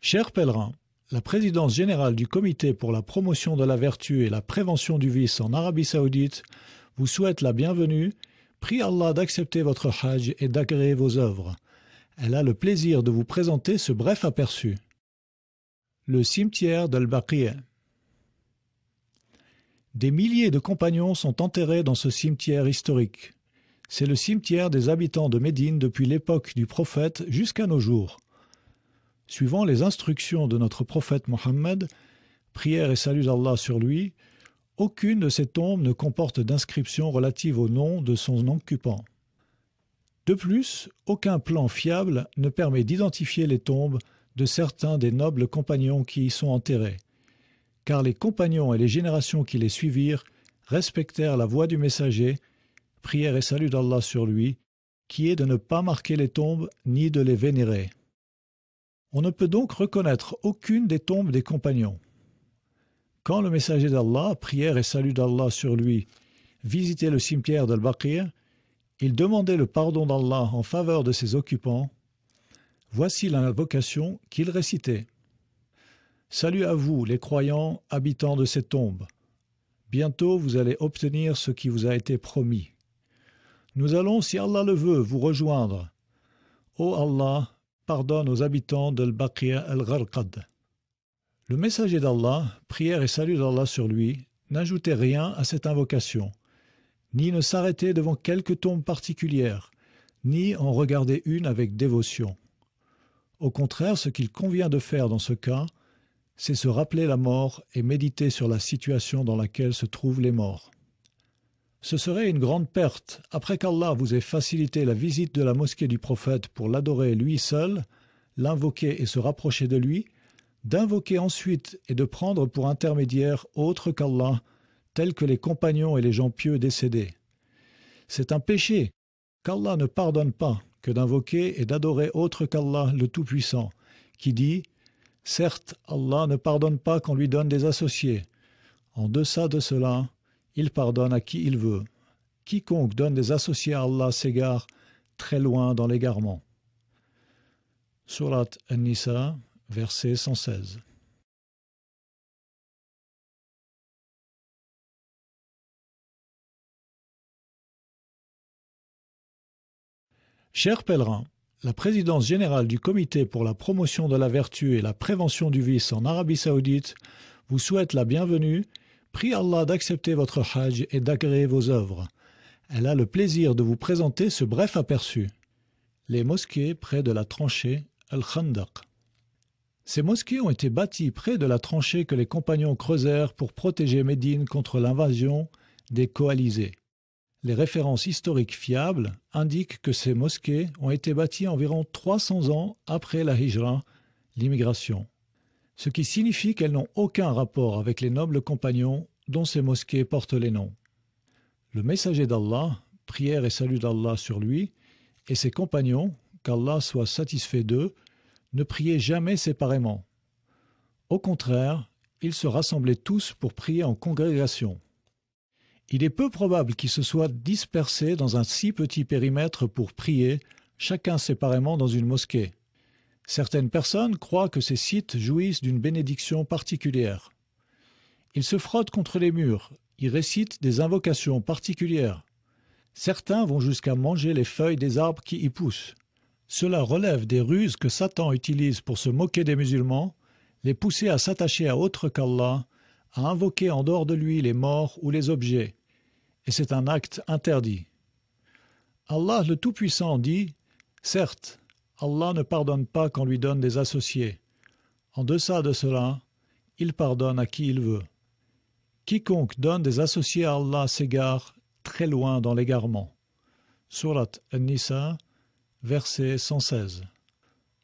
Chers pèlerins, la présidence générale du Comité pour la promotion de la vertu et la prévention du vice en Arabie Saoudite vous souhaite la bienvenue, prie Allah d'accepter votre hajj et d'agréer vos œuvres. Elle a le plaisir de vous présenter ce bref aperçu. Le cimetière d'Al-Baqi'. Des milliers de compagnons sont enterrés dans ce cimetière historique. C'est le cimetière des habitants de Médine depuis l'époque du prophète jusqu'à nos jours. Suivant les instructions de notre prophète Mohammed, prière et salut d'Allah sur lui, aucune de ces tombes ne comporte d'inscription relative au nom de son occupant. De plus, aucun plan fiable ne permet d'identifier les tombes de certains des nobles compagnons qui y sont enterrés, car les compagnons et les générations qui les suivirent respectèrent la voie du messager, prière et salut d'Allah sur lui, qui est de ne pas marquer les tombes ni de les vénérer. On ne peut donc reconnaître aucune des tombes des compagnons. Quand le messager d'Allah, prière et salut d'Allah sur lui, visitait le cimetière d'Al-Baqi', il demandait le pardon d'Allah en faveur de ses occupants. Voici l'invocation qu'il récitait. « Salut à vous, les croyants, habitants de ces tombes. Bientôt vous allez obtenir ce qui vous a été promis. Nous allons, si Allah le veut, vous rejoindre. Ô Allah, pardonne aux habitants d'Al-Baqi' al-Gharqad. » Le messager d'Allah, prière et salut d'Allah sur lui, n'ajoutait rien à cette invocation, ni ne s'arrêtait devant quelque tombe particulière, ni en regardait une avec dévotion. Au contraire, ce qu'il convient de faire dans ce cas, c'est se rappeler la mort et méditer sur la situation dans laquelle se trouvent les morts. Ce serait une grande perte, après qu'Allah vous ait facilité la visite de la mosquée du prophète pour l'adorer lui seul, l'invoquer et se rapprocher de lui, d'invoquer ensuite et de prendre pour intermédiaire autre qu'Allah, tels que les compagnons et les gens pieux décédés. C'est un péché qu'Allah ne pardonne pas que d'invoquer et d'adorer autre qu'Allah le Tout-Puissant, qui dit « Certes, Allah ne pardonne pas qu'on lui donne des associés. En deçà de cela, il pardonne à qui il veut. Quiconque donne des associés à Allah s'égare très loin dans l'égarement. » Surat An-Nisa, verset 116. Chers pèlerins, la présidence générale du Comité pour la promotion de la vertu et la prévention du vice en Arabie Saoudite vous souhaite la bienvenue, prie Allah d'accepter votre hajj et d'agréer vos œuvres. Elle a le plaisir de vous présenter ce bref aperçu. Les mosquées près de la tranchée Al-Khandaq. Ces mosquées ont été bâties près de la tranchée que les compagnons creusèrent pour protéger Médine contre l'invasion des coalisés. Les références historiques fiables indiquent que ces mosquées ont été bâties environ 300 ans après la hijra, l'immigration, ce qui signifie qu'elles n'ont aucun rapport avec les nobles compagnons dont ces mosquées portent les noms. Le messager d'Allah, prière et salut d'Allah sur lui, et ses compagnons, qu'Allah soit satisfait d'eux, ne priaient jamais séparément. Au contraire, ils se rassemblaient tous pour prier en congrégation. Il est peu probable qu'ils se soient dispersés dans un si petit périmètre pour prier, chacun séparément dans une mosquée. Certaines personnes croient que ces sites jouissent d'une bénédiction particulière. Ils se frottent contre les murs, y récitent des invocations particulières. Certains vont jusqu'à manger les feuilles des arbres qui y poussent. Cela relève des ruses que Satan utilise pour se moquer des musulmans, les pousser à s'attacher à autre qu'Allah, à invoquer en dehors de lui les morts ou les objets. Et c'est un acte interdit. Allah le Tout-Puissant dit « Certes, Allah ne pardonne pas qu'on lui donne des associés. En deçà de cela, il pardonne à qui il veut. Quiconque donne des associés à Allah s'égare très loin dans l'égarement. » Surat An-Nisa, verset 116.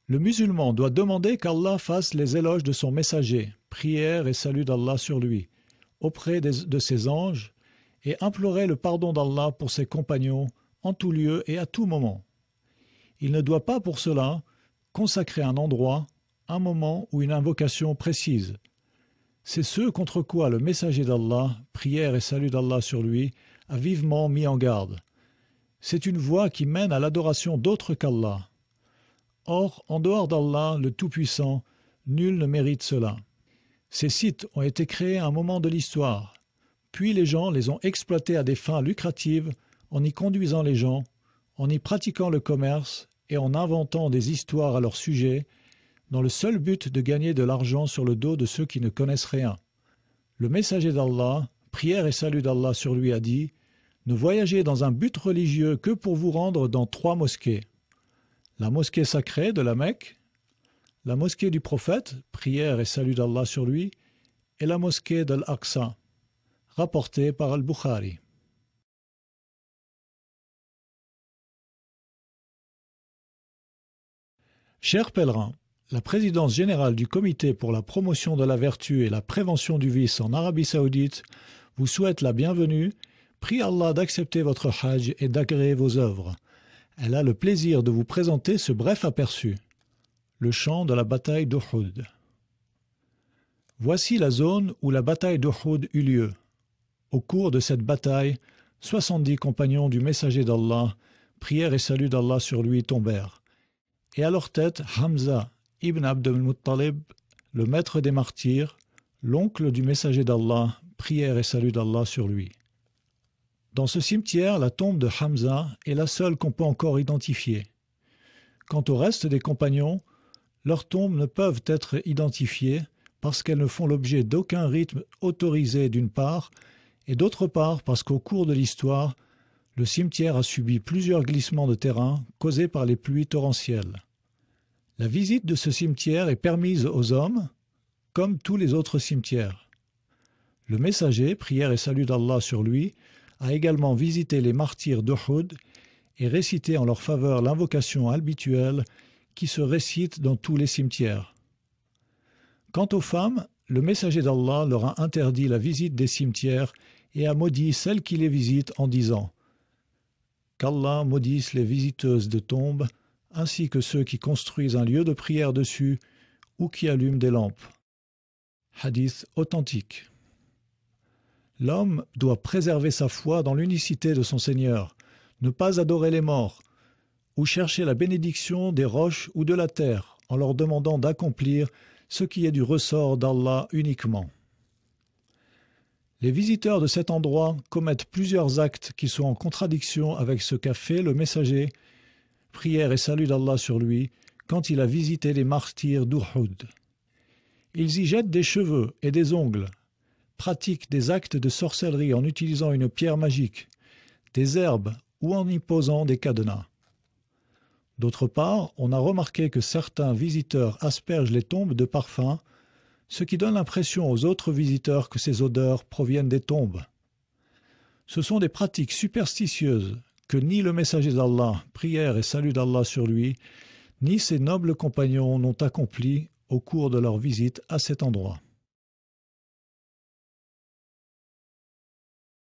Le musulman doit demander qu'Allah fasse les éloges de son messager, prière et salut d'Allah sur lui, auprès de ses anges, et implorer le pardon d'Allah pour ses compagnons en tout lieu et à tout moment. Il ne doit pas pour cela consacrer un endroit, un moment ou une invocation précise. C'est ce contre quoi le messager d'Allah, prière et salut d'Allah sur lui, a vivement mis en garde. C'est une voie qui mène à l'adoration d'autres qu'Allah. Or, en dehors d'Allah, le Tout-Puissant, nul ne mérite cela. Ces sites ont été créés à un moment de l'histoire, puis les gens les ont exploités à des fins lucratives en y conduisant les gens, en y pratiquant le commerce et en inventant des histoires à leur sujet, dans le seul but de gagner de l'argent sur le dos de ceux qui ne connaissent rien. Le messager d'Allah, prière et salut d'Allah sur lui, a dit « Ne voyagez dans un but religieux que pour vous rendre dans 3 mosquées. La mosquée sacrée de la Mecque, la mosquée du prophète, prière et salut d'Allah sur lui, et la mosquée d'Al-Aqsa, rapporté par Al-Bukhari. » Chers pèlerins, la présidence générale du Comité pour la promotion de la vertu et la prévention du vice en Arabie Saoudite vous souhaite la bienvenue, prie Allah d'accepter votre hajj et d'agréer vos œuvres. Elle a le plaisir de vous présenter ce bref aperçu. Le champ de la bataille d'Uhud. Voici la zone où la bataille d'Uhud eut lieu. Au cours de cette bataille, 70 compagnons du messager d'Allah, prière et salut d'Allah sur lui, tombèrent. Et à leur tête, Hamza ibn Abd al-Muttalib, le maître des martyrs, l'oncle du messager d'Allah, prière et salut d'Allah sur lui. Dans ce cimetière, la tombe de Hamza est la seule qu'on peut encore identifier. Quant au reste des compagnons, leurs tombes ne peuvent être identifiées parce qu'elles ne font l'objet d'aucun rythme autorisé d'une part, et d'autre part parce qu'au cours de l'histoire, le cimetière a subi plusieurs glissements de terrain causés par les pluies torrentielles. La visite de ce cimetière est permise aux hommes, comme tous les autres cimetières. Le messager, prière et salut d'Allah sur lui, a également visité les martyrs d'Uhud et récité en leur faveur l'invocation habituelle qui se récite dans tous les cimetières. Quant aux femmes, le messager d'Allah leur a interdit la visite des cimetières et a maudit celles qui les visitent en disant « Qu'Allah maudisse les visiteuses de tombes, ainsi que ceux qui construisent un lieu de prière dessus ou qui allument des lampes. » Hadith authentique. L'homme doit préserver sa foi dans l'unicité de son Seigneur, ne pas adorer les morts, ou chercher la bénédiction des roches ou de la terre, en leur demandant d'accomplir ce qui est du ressort d'Allah uniquement. Les visiteurs de cet endroit commettent plusieurs actes qui sont en contradiction avec ce qu'a fait le messager, prière et salut d'Allah sur lui, quand il a visité les martyrs d'Uhud. Ils y jettent des cheveux et des ongles, pratiquent des actes de sorcellerie en utilisant une pierre magique, des herbes ou en y posant des cadenas. D'autre part, on a remarqué que certains visiteurs aspergent les tombes de parfums, ce qui donne l'impression aux autres visiteurs que ces odeurs proviennent des tombes. Ce sont des pratiques superstitieuses que ni le messager d'Allah, prière et salut d'Allah sur lui, ni ses nobles compagnons n'ont accomplies au cours de leur visite à cet endroit.